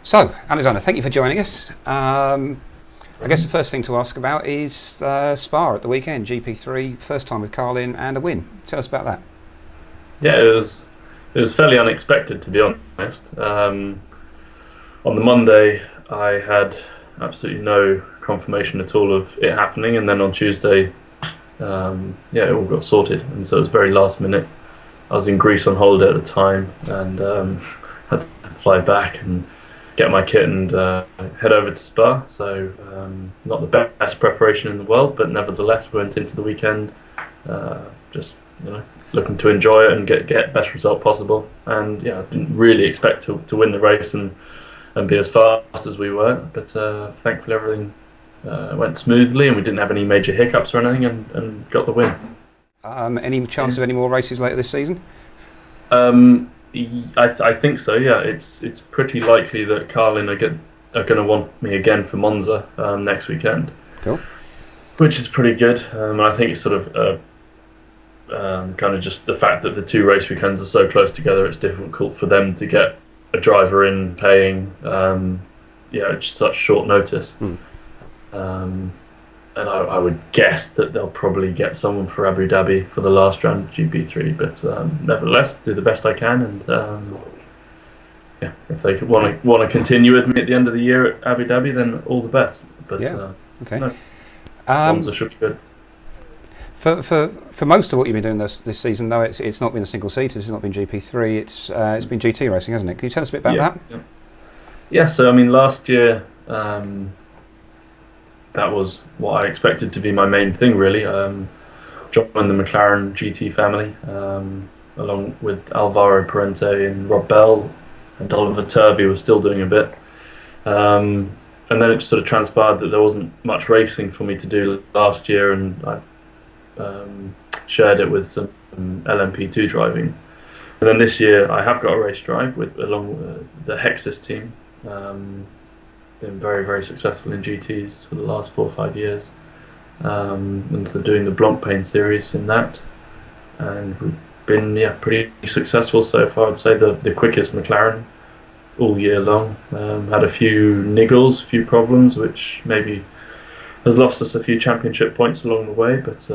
So, Alexander, thank you for joining us. I guess the first thing to ask about is Spa at the weekend, GP3, first time with Carlin and a win. Tell us about that. Yeah, it was fairly unexpected, to be honest. On the Monday, I had absolutely no confirmation at all of it happening, and then on Tuesday, it all got sorted, and so it was very last minute. I was in Greece on holiday at the time, and had to fly back and get my kit and head over to Spa. So not the best preparation in the world, but nevertheless we went into the weekend just looking to enjoy it and get best result possible. And I didn't really expect to win the race and be as fast as we were, but thankfully everything went smoothly and we didn't have any major hiccups or anything, and got the win. Any chance of any more races later this season? I think so. Yeah, it's pretty likely that Carlin are going to want me again for Monza next weekend. Cool. Which is pretty good. And I think it's sort of kind of just the fact that the two race weekends are so close together. It's difficult for them to get a driver in paying. It's such short notice. And I would guess that they'll probably get someone for Abu Dhabi for the last round of GP3, but nevertheless, do the best I can, and if they want to continue with me at the end of the year at Abu Dhabi, then all the best. But okay, no, Monza should be good. For most of what you've been doing this season, though, it's not been a single seater, it's not been GP3, it's been GT racing, hasn't it? Can you tell us a bit about that? Yeah. So I mean, last year. That was what I expected to be my main thing, really. Joined the McLaren GT family, along with Alvaro Parente and Rob Bell, and Oliver Turvey was still doing a bit. And then it sort of transpired that there wasn't much racing for me to do last year, and I shared it with some LMP2 driving. And then this year I have got a race drive along the Hexis team. Been very, very successful in GTs for the last 4 or 5 years, and so doing the Blancpain series in that, and we've been pretty successful so far. I'd say the quickest McLaren all year long. Had a few niggles, few problems, which maybe has lost us a few championship points along the way, but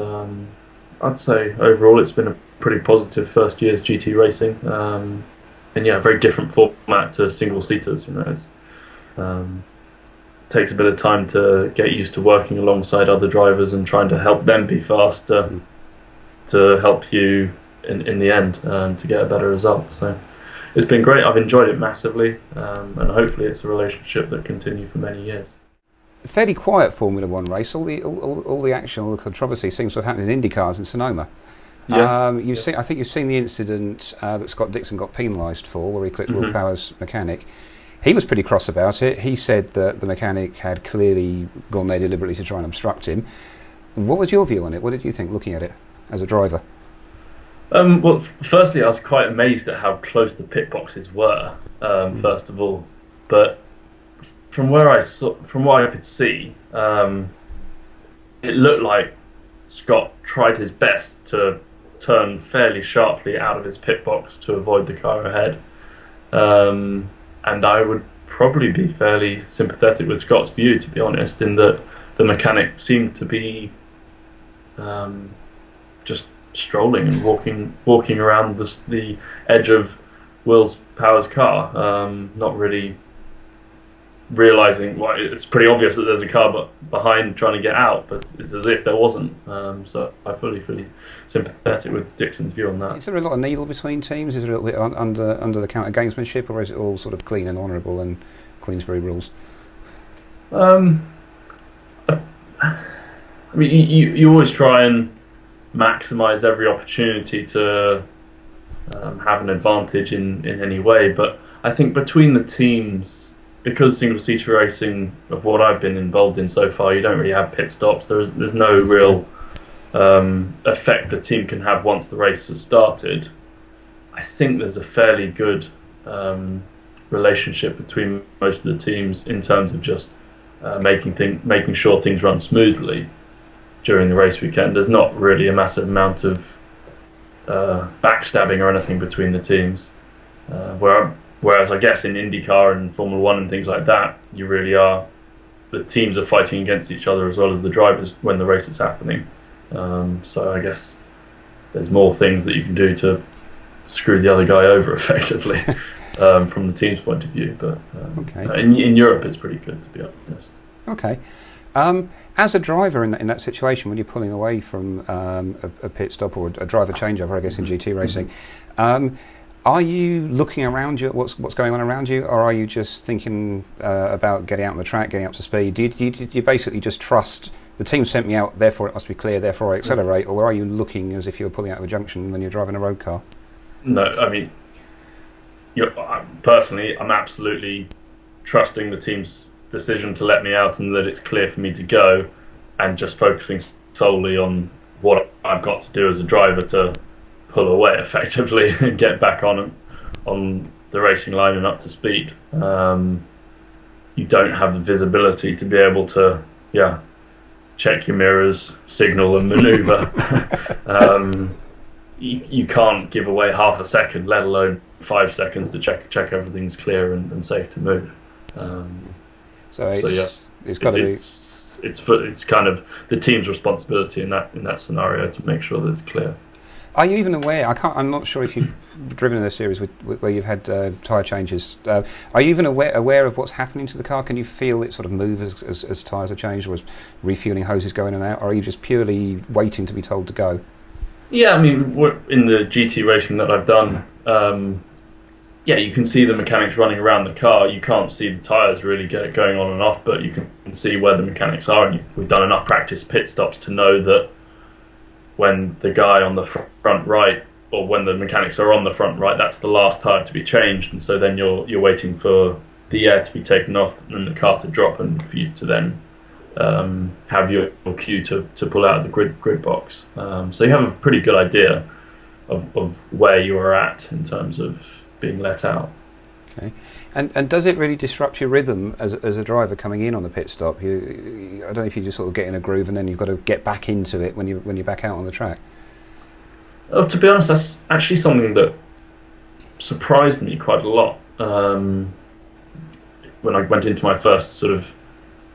I'd say overall it's been a pretty positive first year's GT racing, and a very different format to single seaters. Takes a bit of time to get used to working alongside other drivers and trying to help them be faster to help you in the end to get a better result. So it's been great. I've enjoyed it massively, and hopefully it's a relationship that continues for many years. Fairly quiet Formula One race. All the action, all the controversy seems to have happened in IndyCars in Sonoma. Yes. I think you've seen the incident that Scott Dixon got penalised for, where he clipped Will Power's mechanic. He was pretty cross about it. He said that the mechanic had clearly gone there deliberately to try and obstruct him. What was your view on it? What did you think, looking at it as a driver? Well, firstly, I was quite amazed at how close the pit boxes were. First of all, but from what I could see, it looked like Scott tried his best to turn fairly sharply out of his pit box to avoid the car ahead. And I would probably be fairly sympathetic with Scott's view, to be honest, in that the mechanic seemed to be just strolling and walking around the edge of Will Power's car, not really realising. Well, it's pretty obvious that there's a car behind trying to get out, but it's as if there wasn't. So I'm fully sympathetic with Dixon's view on that. Is there a lot of needle between teams? Is there a little bit under the counter gamesmanship, or is it all sort of clean and honourable and Queensberry rules? I mean, you always try and maximise every opportunity to have an advantage in any way, but I think between the teams, because single-seater racing, of what I've been involved in so far, you don't really have pit stops. There's no real effect the team can have once the race has started. I think there's a fairly good relationship between most of the teams in terms of just making sure things run smoothly during the race weekend. There's not really a massive amount of backstabbing or anything between the teams. Where Whereas I guess in IndyCar and Formula One and things like that, you really are, the teams are fighting against each other as well as the drivers when the race is happening. So I guess there's more things that you can do to screw the other guy over effectively from the team's point of view. But in Europe, it's pretty good, to be honest. Okay. As a driver in that situation, when you're pulling away from a pit stop or a driver changeover, I guess in GT racing, are you looking around you at what's going on around you, or are you just thinking about getting out on the track, getting up to speed? Do you basically just trust the team sent me out, therefore it must be clear, therefore I accelerate, or are you looking as if you're pulling out of a junction when you're driving a road car? No, I mean, personally, I'm absolutely trusting the team's decision to let me out and that it's clear for me to go, and just focusing solely on what I've got to do as a driver to pull away effectively and get back on the racing line and up to speed. You don't have the visibility to be able to check your mirrors, signal and maneuver. You can't give away half a second, let alone 5 seconds to check everything's clear and safe to move. It's kind of the team's responsibility in that scenario to make sure that it's clear. Are you even aware? I'm not sure if you've driven in a series where you've had tyre changes. Are you even aware of what's happening to the car? Can you feel it sort of move as tyres are changed, or as refueling hoses go in and out? Or are you just purely waiting to be told to go? Yeah, I mean, in the GT racing that I've done, you can see the mechanics running around the car. You can't see the tyres really going on and off, but you can see where the mechanics are. And we've done enough practice pit stops to know that when the guy on the front right, or when the mechanics are on the front right, that's the last tyre to be changed. And so then you're waiting for the air to be taken off and the car to drop, and for you to then have your cue to pull out of the grid box. So you have a pretty good idea of where you are at in terms of being let out. Okay, and does it really disrupt your rhythm as a driver coming in on the pit stop? I don't know if you just sort of get in a groove and then you've got to get back into it when you're back out on the track. To be honest, that's actually something that surprised me quite a lot when I went into my first sort of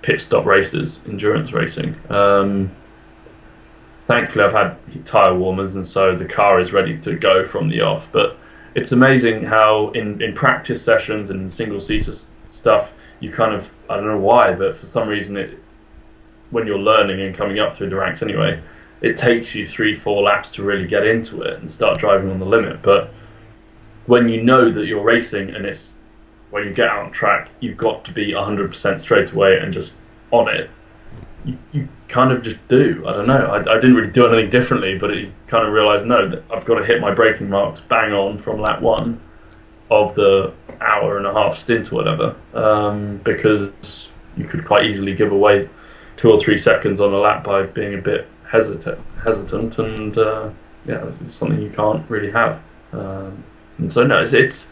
pit stop races, endurance racing. Thankfully, I've had tyre warmers, and so the car is ready to go from the off. But it's amazing how in practice sessions and single-seater stuff, you kind of, I don't know why, but for some reason, when you're learning and coming up through the ranks anyway, it takes you 3-4 laps to really get into it and start driving on the limit. But when you know that you're racing and when you get out on track, you've got to be 100% straight away and just on it. You kind of just do. I don't know. I didn't really do anything differently, but you kind of realise, no, that I've got to hit my braking marks bang on from lap 1 of the hour and a half stint or whatever, because you could quite easily give away 2 or 3 seconds on a lap by being a bit hesitant, and it's something you can't really have. And so no, it's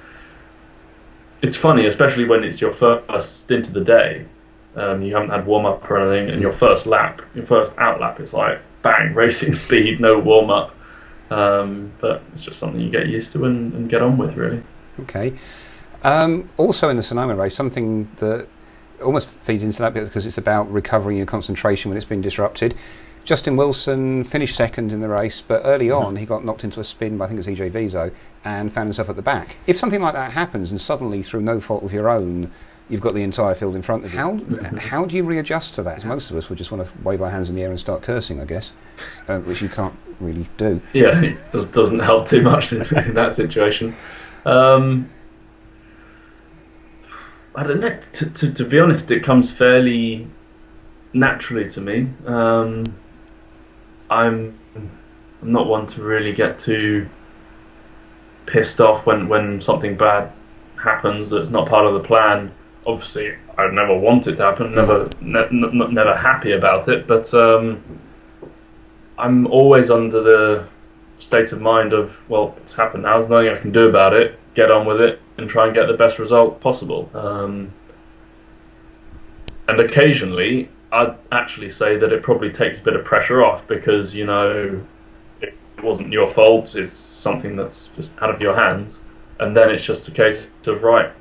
funny, especially when it's your first stint of the day. You haven't had warm up or anything, and your first out lap is like bang, racing speed, no warm up. But it's just something you get used to and get on with, really. Okay. Also in the Sonoma race, something that almost feeds into that bit because it's about recovering your concentration when it's been disrupted. Justin Wilson finished second in the race, but early on he got knocked into a spin by, I think it was EJ Viso, and found himself at the back. If something like that happens and suddenly through no fault of your own you've got the entire field in front of you, how do you readjust to that? Most of us would just want to wave our hands in the air and start cursing, I guess, which you can't really do. Yeah, it doesn't help too much in that situation. I don't know. To be honest, it comes fairly naturally to me. I'm not one to really get too pissed off when something bad happens that's not part of the plan. Obviously, I'd never want it to happen. Never happy about it. But I'm always under the state of mind of, well, it's happened now. There's nothing I can do about it. Get on with it and try and get the best result possible. And occasionally, I'd actually say that it probably takes a bit of pressure off because, it wasn't your fault. It's something that's just out of your hands. and then it's just a case of, right,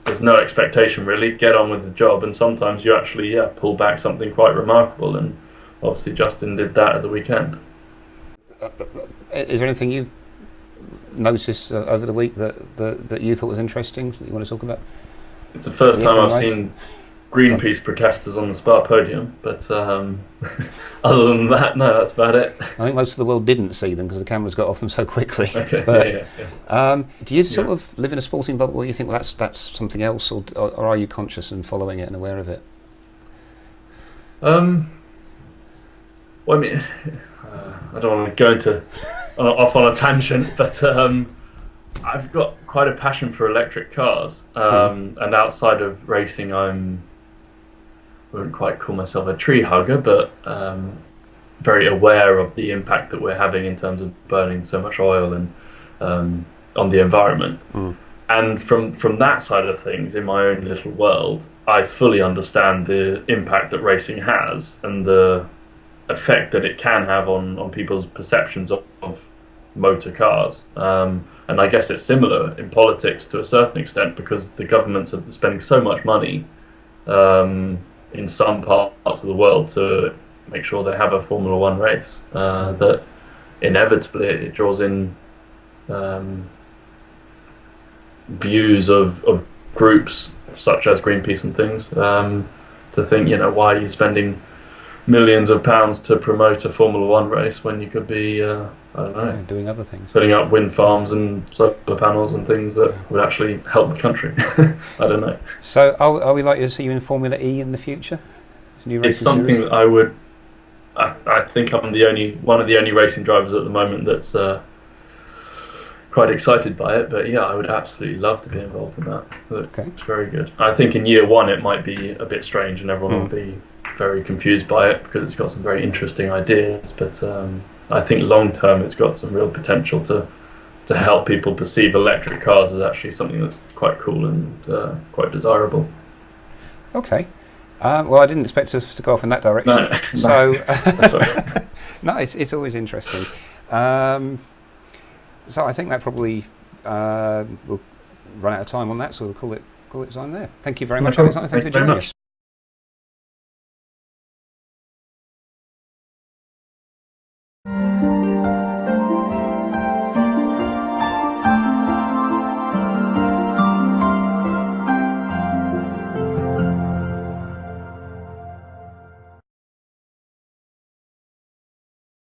there's no expectation really, get on with the job, and sometimes you actually pull back something quite remarkable, and obviously Justin did that at the weekend. Is there anything you've noticed over the week that you thought was interesting that you want to talk about? It's the first time I've seen Greenpeace protesters on the Spa podium, but other than that, no, that's about it. I think most of the world didn't see them because the cameras got off them so quickly. Okay. But, do you sort of live in a sporting bubble, or you think that's something else, or are you conscious and following it and aware of it? Well, I mean, I don't want to go off on a tangent, but I've got quite a passion for electric cars, and outside of racing, I wouldn't quite call myself a tree hugger, but very aware of the impact that we're having in terms of burning so much oil and on the environment. And from that side of things, in my own little world, I fully understand the impact that racing has and the effect that it can have on people's perceptions of motor cars. And I guess it's similar in politics to a certain extent, because the governments are spending so much money in some parts of the world to make sure they have a Formula One race, that inevitably it draws in views of groups such as Greenpeace and things, to think, why are you spending millions of pounds to promote a Formula One race when you could be, I don't know, doing other things, putting up wind farms and solar panels and things that would actually help the country. I don't know. So are we likely to see you in Formula E in the future? It's something that I think I'm one of the only racing drivers at the moment that's quite excited by it, but I would absolutely love to be involved in that. Okay. It's very good. I think in year one it might be a bit strange and everyone will be very confused by it because it's got some very interesting ideas, but I think long term it's got some real potential to help people perceive electric cars as actually something that's quite cool and quite desirable. Okay. Well, I didn't expect us to go off in that direction. No. So, That's right. no, it's always interesting. So I think that probably will run out of time on that, so we'll call it time there. Thank you very much, Alexander. Thank you for joining us.